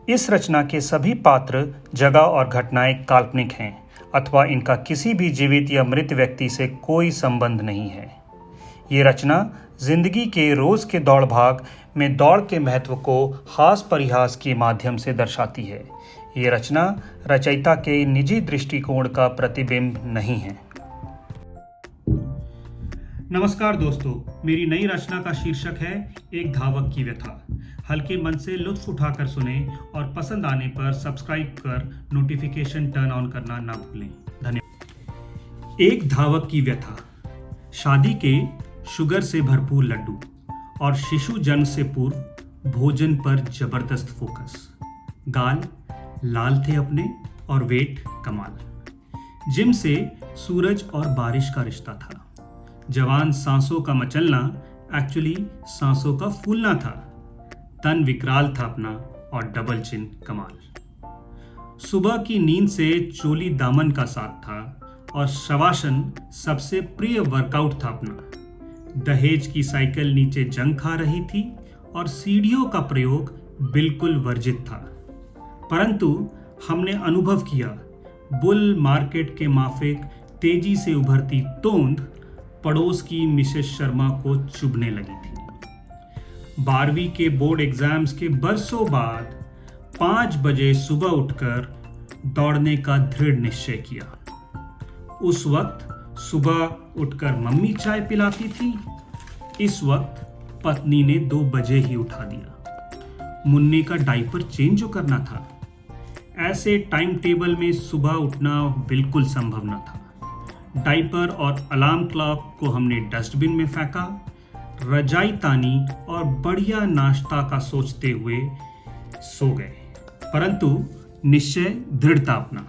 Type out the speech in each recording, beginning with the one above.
इस रचना के सभी पात्र, जगह और घटनाएं काल्पनिक हैं अथवा इनका किसी भी जीवित या मृत व्यक्ति से कोई संबंध नहीं है। ये रचना जिंदगी के रोज के दौड़ भाग में दौड़ के महत्व को हास परिहास के माध्यम से दर्शाती है। ये रचना रचयिता के निजी दृष्टिकोण का प्रतिबिंब नहीं है। नमस्कार दोस्तों, मेरी नई रचना का शीर्षक है एक धावक की व्यथा। हल्के मन से लुत्फ उठाकर सुने और पसंद आने पर सब्सक्राइब कर नोटिफिकेशन टर्न ऑन करना ना भूलें। धन्यवाद। एक धावक की व्यथा। शादी के शुगर से भरपूर लड्डू और शिशु जन्म से पूर्व भोजन पर जबरदस्त फोकस। गाल लाल थे अपने और वेट कमाल। जिम से सूरज और बारिश का रिश्ता था। जवान सांसों का मचलना एक्चुअली सांसों का फूलना था। तन विकराल था अपना और डबल चिन कमाल। सुबह की नींद से चोली दामन का साथ था और शवासन सबसे प्रिय वर्कआउट था अपना। दहेज की साइकिल नीचे जंग खा रही थी और सीढ़ियों का प्रयोग बिल्कुल वर्जित था। परंतु हमने अनुभव किया, बुल मार्केट के माफिक तेजी से उभरती तोंद पड़ोस की मिसेस शर्मा को चुभने लगी थी। 12वीं के बोर्ड एग्जाम्स के बरसों बाद 5 बजे सुबह उठकर दौड़ने का दृढ़ निश्चय किया। उस वक्त सुबह उठकर मम्मी चाय पिलाती थी, इस वक्त पत्नी ने 2 बजे ही उठा दिया। मुन्नी का डायपर चेंज जो करना था। ऐसे टाइम टेबल में सुबह उठना बिल्कुल संभव न था। डायपर और अलार्म क्लॉक को हमने डस्टबिन में फेंका, रजाई तानी और बढ़िया नाश्ता का सोचते हुए सो गए। परंतु निश्चय दृढ़ था अपना।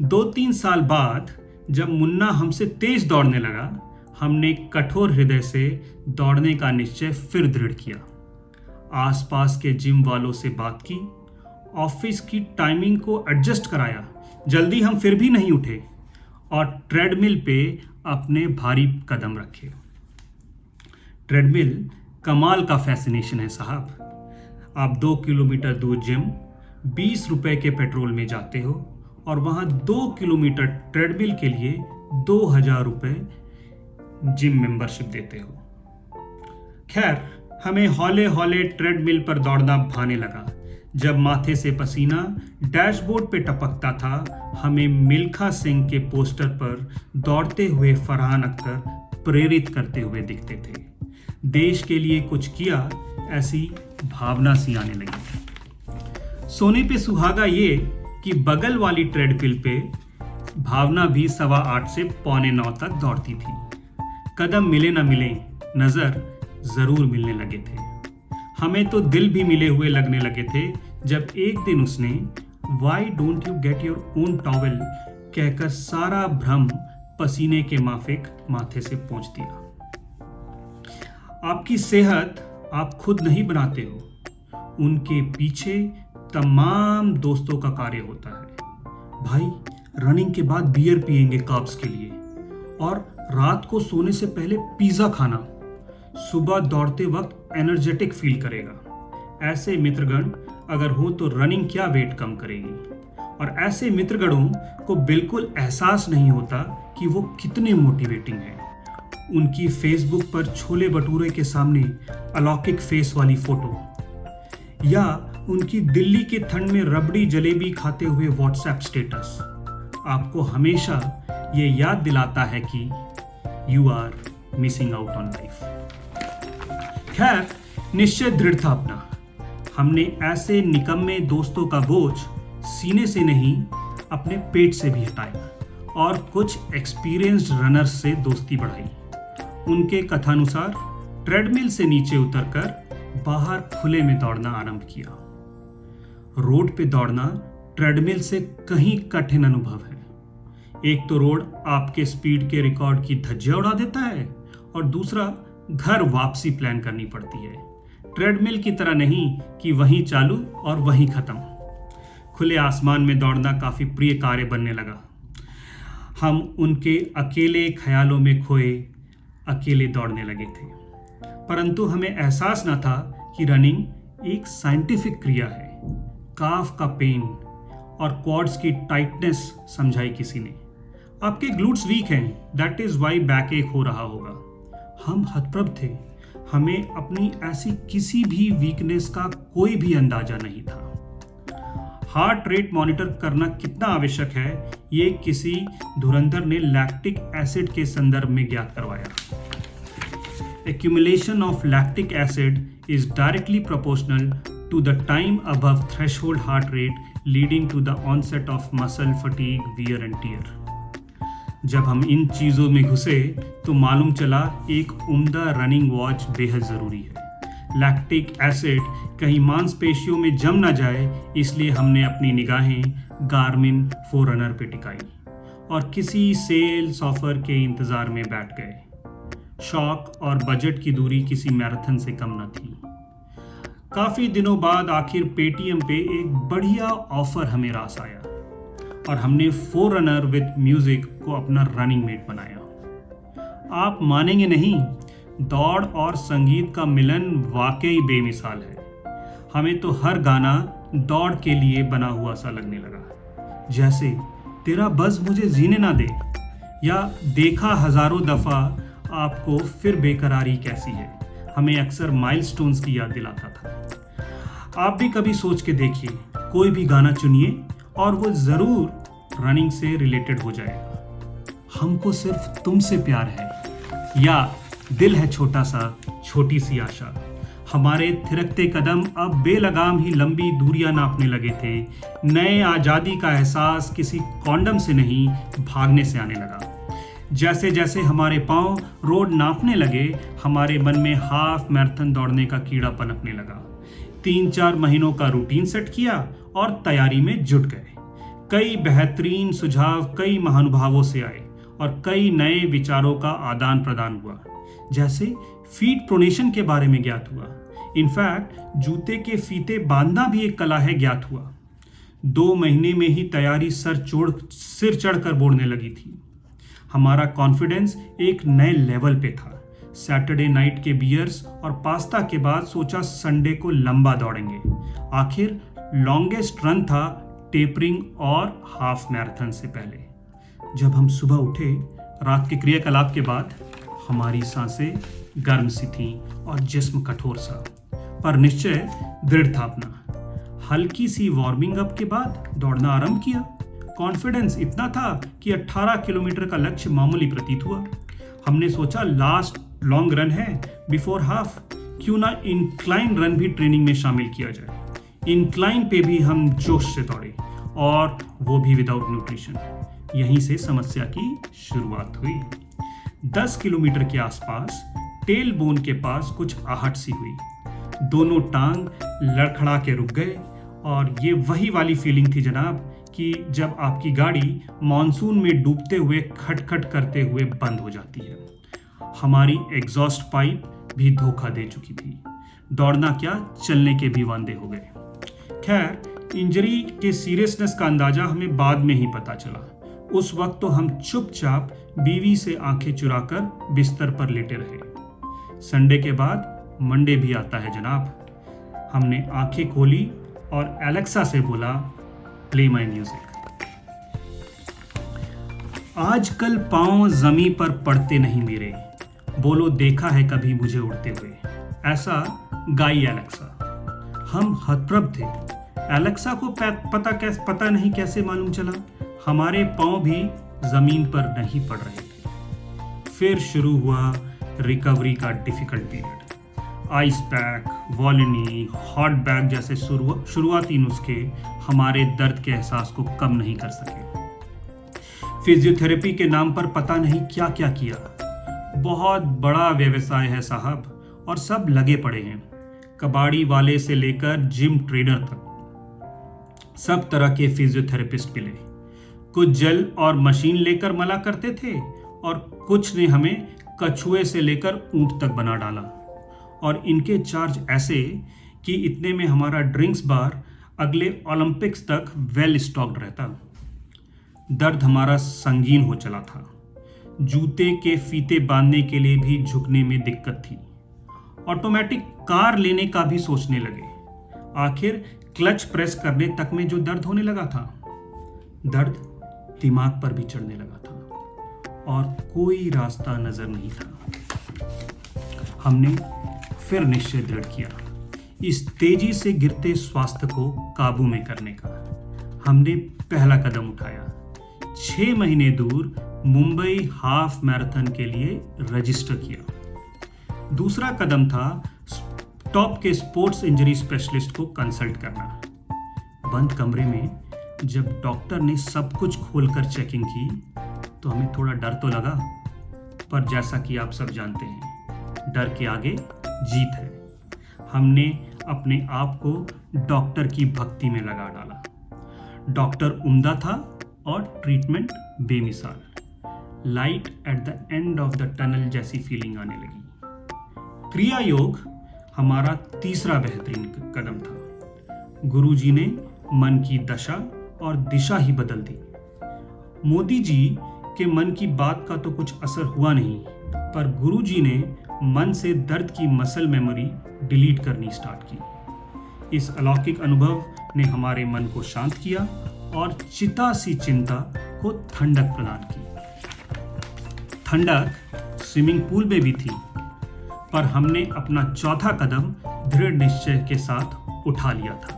2-3 साल बाद जब मुन्ना हमसे तेज दौड़ने लगा, हमने कठोर हृदय से दौड़ने का निश्चय फिर दृढ़ किया। आसपास के जिम वालों से बात की, ऑफिस की टाइमिंग को एडजस्ट कराया। जल्दी हम फिर भी नहीं उठे और ट्रेडमिल पे अपने भारी कदम रखे। ट्रेडमिल कमाल का फैसिनेशन है साहब। आप 2 किलोमीटर दूर जिम 20 रुपए के पेट्रोल में जाते हो और वहां 2 किलोमीटर ट्रेडमिल के लिए 2000 रुपए जिम मेंबरशिप देते हो। खैर, हमें हौले हौले ट्रेडमिल पर दौड़ना भाने लगा। जब माथे से पसीना डैशबोर्ड पे टपकता था, हमें मिल्खा सिंह के पोस्टर पर दौड़ते हुए फरहान अख्तर प्रेरित करते हुए दिखते थे। देश के लिए कुछ किया, ऐसी भावना सी आने लगी। सोने पे सुहागा ये कि बगल वाली ट्रेडमिल पे भावना भी 8:15 से 8:45 तक दौड़ती थी। कदम मिले न मिले, नजर जरूर मिलने लगे थे। हमें तो दिल भी मिले हुए लगने लगे थे जब एक दिन उसने "Why don't you get your own towel" कहकर सारा भ्रम पसीने के माफिक माथे से पोंछ दिया। आपकी सेहत आप खुद नहीं बनाते हो, उनके पीछे तमाम दोस्तों का कार्य होता है। भाई, रनिंग के बाद बियर पिएंगे कार्ब्स के लिए, और रात को सोने से पहले पिज्जा खाना सुबह दौड़ते वक्त एनर्जेटिक फील करेगा। ऐसे मित्रगण अगर हो तो रनिंग क्या वेट कम करेगी। और ऐसे मित्रगणों को बिल्कुल एहसास नहीं होता कि वो कितने मोटिवेटिंग हैं। उनकी फेसबुक पर छोले भटूरे के सामने अलौकिक फेस वाली फोटो, या उनकी दिल्ली के ठंड में रबड़ी जलेबी खाते हुए व्हाट्सएप स्टेटस आपको हमेशा ये याद दिलाता है कि you are missing out on life. खैर, निश्चय दृढ़ था अपना। हमने ऐसे निकम्मे दोस्तों का बोझ सीने से नहीं, अपने पेट से भी हटाया और कुछ एक्सपीरियंस्ड रनर्स से दोस्ती बढ़ाई। उनके कथानुसार ट्रेडमिल से नीचे उतरकर बाहर खुले में दौड़ना आरंभ किया। रोड पे दौड़ना ट्रेडमिल से कहीं कठिन अनुभव है। एक तो रोड आपके स्पीड के रिकॉर्ड की धज्जियां उड़ा देता है और दूसरा घर वापसी प्लान करनी पड़ती है। ट्रेडमिल की तरह नहीं कि वहीं चालू और वहीं खत्म। खुले आसमान में दौड़ना काफी प्रिय कार्य बनने लगा। हम उनके अकेले ख्यालों में खोए अकेले दौड़ने लगे थे। परंतु हमें एहसास न था कि रनिंग एक साइंटिफिक क्रिया है। काफ का पेन और क्वाड्स की टाइटनेस समझाई किसी ने। आपके ग्लूट्स वीक हैं, दैट इज वाई बैक एक हो रहा होगा। हम हतप्रभ थे, हमें अपनी ऐसी किसी भी वीकनेस का कोई भी अंदाजा नहीं था। हार्ट रेट मॉनिटर करना कितना आवश्यक है, ये किसी धुरंधर ने लैक्टिक एसिड के संदर्भ में ज्ञात करवाया। Accumulation of lactic acid is directly proportional to the time above threshold heart rate, leading to the onset of muscle fatigue, wear and tear. जब हम इन चीज़ों में घुसे तो मालूम चला एक उम्दा रनिंग वॉच बेहद ज़रूरी है। लैक्टिक एसिड कहीं मांसपेशियों में जम ना जाए, इसलिए हमने अपनी निगाहें गार्मिन फोररनर पे टिकाई और किसी सेल्स ऑफर के इंतज़ार में बैठ गए। शौक और बजट की दूरी किसी मैराथन से कम न थी। काफ़ी दिनों बाद आखिर पेटीएम पे एक बढ़िया ऑफर हमें रास आया और हमने फोररनर विद म्यूजिक को अपना रनिंग मेट बनाया। आप मानेंगे नहीं, दौड़ और संगीत का मिलन वाकई बेमिसाल है। हमें तो हर गाना दौड़ के लिए बना हुआ सा लगने लगा, जैसे तेरा बज़ मुझे जीने ना दे या देखा हजारों दफ़ा आपको फिर बेकरारी कैसी है, हमें अक्सर माइलस्टोन्स की याद दिलाता था। आप भी कभी सोच के देखिए, कोई भी गाना चुनिए और वो ज़रूर रनिंग से रिलेटेड हो जाएगा। हमको सिर्फ तुमसे प्यार है या दिल है छोटा सा, छोटी सी आशा। हमारे थिरकते कदम अब बेलगाम ही लंबी दूरियां नापने लगे थे। नए आज़ादी का एहसास किसी कॉन्डम से नहीं, भागने से आने लगा। जैसे जैसे हमारे पांव रोड नापने लगे, हमारे मन में हाफ मैराथन दौड़ने का कीड़ा पनपने लगा। 3-4 महीनों का रूटीन सेट किया और तैयारी में जुट गए। कई बेहतरीन सुझाव कई महानुभावों से आए और कई नए विचारों का आदान प्रदान हुआ। जैसे फीट प्रोनेशन के बारे में ज्ञात हुआ। इनफैक्ट जूते के फीते बांधना भी एक कला है, ज्ञात हुआ। 2 महीने में ही तैयारी सिर चढ़कर बोलने लगी थी। हमारा कॉन्फिडेंस एक नए लेवल पे था। सैटरडे नाइट के बियर्स और पास्ता के बाद सोचा संडे को लंबा दौड़ेंगे। आखिर लॉन्गेस्ट रन था टेपरिंग और हाफ मैराथन से पहले। जब हम सुबह उठे, रात के क्रियाकलाप के बाद, हमारी सांसें गर्म सी थीं और जिस्म कठोर सा, पर निश्चय दृढ़ था अपना। हल्की सी वार्मिंग अप के बाद दौड़ना आरंभ किया। कॉन्फिडेंस इतना था कि 18 किलोमीटर का लक्ष्य मामूली प्रतीत हुआ। हमने सोचा लास्ट लॉन्ग रन है बिफोर हाफ, क्यों ना इंक्लाइन रन भी ट्रेनिंग में शामिल किया जाए। इंक्लाइन पे भी हम जोश से दौड़े और वो भी विदाउट न्यूट्रिशन। यहीं से समस्या की शुरुआत हुई। 10 किलोमीटर के आसपास टेल बोन के पास कुछ आहट सी हुई। दोनों टांग लड़खड़ा के रुक गए और ये वही वाली फीलिंग थी जनाब कि जब आपकी गाड़ी मॉनसून में डूबते हुए खटखट करते हुए बंद हो जाती है। हमारी एग्जॉस्ट पाइप भी धोखा दे चुकी थी। दौड़ना क्या, चलने के भी वांदे हो गए। खैर, इंजरी के सीरियसनेस का अंदाजा हमें बाद में ही पता चला। उस वक्त तो हम चुपचाप बीवी से आंखें चुराकर बिस्तर पर लेटे रहे। संडे के बाद मंडे भी आता है जनाब। हमने आंखें खोली और एलेक्सा से बोला, प्ले माई म्यूजिक। आजकल पांव जमीन पर पड़ते नहीं मेरे, बोलो देखा है कभी मुझे उड़ते हुए, ऐसा गाई एलेक्सा। हम हतप्रभ थे। एलेक्सा को पता नहीं कैसे मालूम चला हमारे पांव भी जमीन पर नहीं पड़ रहे थे। फिर शुरू हुआ रिकवरी का difficult period. Ice pack, Volini, hot bag जैसे शुरुआती नुस्खे हमारे दर्द के एहसास को कम नहीं कर सके। फिजियोथेरेपी के नाम पर पता नहीं क्या क्या किया। बहुत बड़ा व्यवसाय है साहब और सब लगे पड़े हैं। कबाड़ी वाले से लेकर जिम ट्रेनर तक सब तरह के फिजियोथेरेपिस्ट मिले। कुछ जेल और मशीन लेकर मला करते थे और कुछ ने हमें कछुए से लेकर ऊंट तक बना डाला। और इनके चार्ज ऐसे कि इतने में हमारा ड्रिंक्स बार अगले ओलंपिक्स तक वेल स्टॉक्ड रहता। दर्द हमारा संगीन हो चला था। जूते के फीते बांधने के लिए भी झुकने में दिक्कत थी। ऑटोमेटिक कार लेने का भी सोचने लगे। आखिर क्लच प्रेस करने तक में जो दर्द होने लगा था, दर्द दिमाग पर भी चढ़ने लगा था और कोई रास्ता नजर नहीं था। हमने फिर निश्चय दृढ़ किया इस तेजी से गिरते स्वास्थ्य को काबू में करने का। हमने पहला कदम उठाया, 6 महीने दूर मुंबई हाफ मैराथन के लिए रजिस्टर किया। दूसरा कदम था टॉप के स्पोर्ट्स इंजरी स्पेशलिस्ट को कंसल्ट करना। बंद कमरे में जब डॉक्टर ने सब कुछ खोलकर चेकिंग की तो हमें थोड़ा डर तो लगा, पर जैसा कि आप सब जानते हैं, डर के आगे जीत है। हमने अपने आप को डॉक्टर की भक्ति में लगा डाला। डॉक्टर उम्दा था और ट्रीटमेंट बेमिसाल। Light at the end of the tunnel जैसी फीलिंग आने लगी। क्रिया योग हमारा तीसरा बेहतरीन कदम था। गुरुजी ने मन की दशा और दिशा ही बदल दी। मोदी जी के मन की बात का तो कुछ असर हुआ नहीं, पर गुरुजी ने मन से दर्द की मसल मेमोरी डिलीट करनी स्टार्ट की। इस अलौकिक अनुभव ने हमारे मन को शांत किया और चिता सी चिंता को ठंडक प्रदान की। ठंडक स्विमिंग पूल में भी थी, पर हमने अपना चौथा कदम दृढ़ निश्चय के साथ उठा लिया था।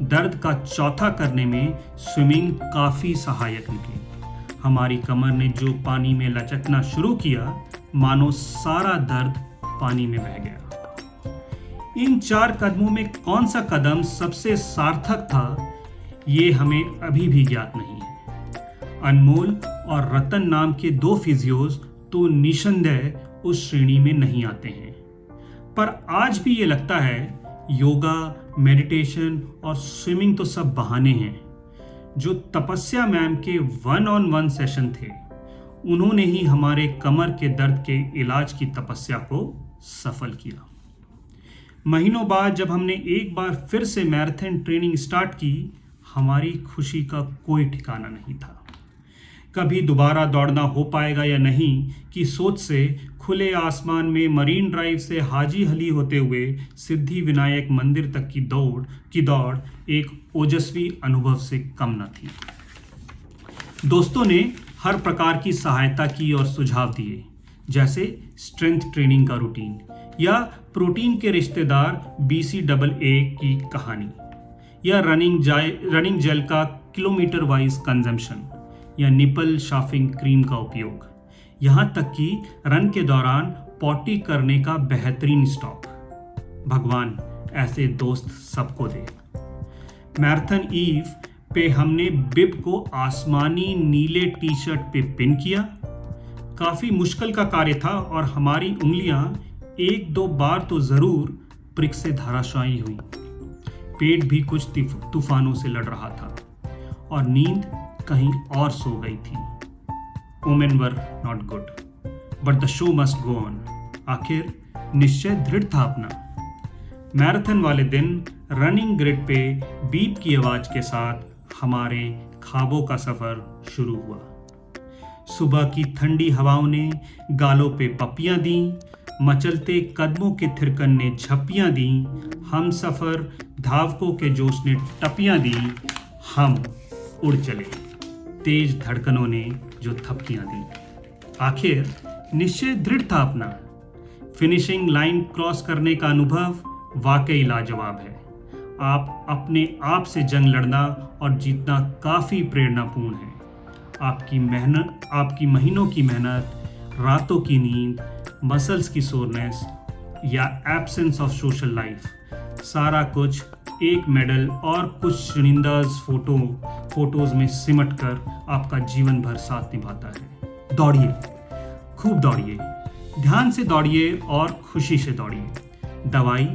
दर्द का चौथा करने में स्विमिंग काफी सहायक निकली। हमारी कमर ने जो पानी में लचकना शुरू किया, मानो सारा दर्द पानी में बह गया। इन 4 कदमों में कौन सा कदम सबसे सार्थक था, ये हमें अभी भी ज्ञात नहीं है। अनमोल और रतन नाम के 2 फिजियोज तो निसंदेह उस श्रेणी में नहीं आते हैं, पर आज भी ये लगता है योगा, मेडिटेशन और स्विमिंग तो सब बहाने हैं। जो तपस्या मैम के 1-on-1 सेशन थे, उन्होंने ही हमारे कमर के दर्द के इलाज की तपस्या को सफल किया। महीनों बाद जब हमने एक बार फिर से मैराथन ट्रेनिंग स्टार्ट की, हमारी खुशी का कोई ठिकाना नहीं था। कभी दोबारा दौड़ना हो पाएगा या नहीं की सोच से खुले आसमान में मरीन ड्राइव से हाजी अली होते हुए सिद्धि विनायक मंदिर तक की दौड़ एक ओजस्वी अनुभव से कम न थी। दोस्तों ने हर प्रकार की सहायता की और सुझाव दिए, जैसे स्ट्रेंथ ट्रेनिंग का रूटीन या प्रोटीन के रिश्तेदार BCAA की कहानी, या रनिंग जेल का किलोमीटर वाइज कंजम्पशन, या निपल शाफिंग क्रीम का उपयोग, यहाँ तक कि रन के दौरान पॉटी करने का बेहतरीन स्टॉप। भगवान ऐसे दोस्त सबको दे। मैराथन ईव पे हमने बिब को आसमानी नीले टी शर्ट पे पिन किया। काफ़ी मुश्किल का कार्य था और हमारी उंगलियां 1-2 बार तो ज़रूर प्रिक से धराशायी हुई। पेट भी कुछ तूफानों से लड़ रहा था और नींद कहीं और सो गई थी। Omen were not good, but the show must go on. आखिर निश्चय दृढ़ था अपना। मैराथन वाले दिन रनिंग ग्रिड पे बीप की आवाज के साथ हमारे ख्वाबों का सफर शुरू हुआ। सुबह की ठंडी हवाओं ने गालों पे पप्पियां दी, मचलते कदमों के थिरकन ने झप्पियां दी, हम सफर धावकों के जोश ने टपियां दी, हम उड़ चले, तेज धड़कनों ने जो थपकियां दी। आखिर निश्चय दृढ़ था अपना। फिनिशिंग लाइन क्रॉस करने का अनुभव वाकई लाजवाब है। आप अपने आप से जंग लड़ना और जीतना काफ़ी प्रेरणापूर्ण है। आपकी महीनों की मेहनत, रातों की नींद, मसल्स की सोरनेस या एब्सेंस ऑफ सोशल लाइफ, सारा कुछ एक मेडल और कुछ चुनिंदा फोटोज में सिमट कर आपका जीवन भर साथ निभाता है। दौड़िए, खूब दौड़िए, ध्यान से दौड़िए और खुशी से दौड़िए। दवाई,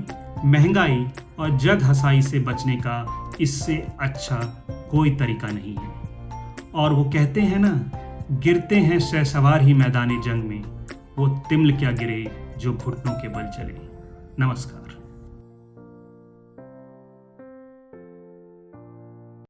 महंगाई और जग हंसाई से बचने का इससे अच्छा कोई तरीका नहीं है। और वो कहते हैं ना, गिरते हैं शहसवार ही मैदानी जंग में, वो तिम्ल क्या गिरे जो घुटनों के बल चले। नमस्कार।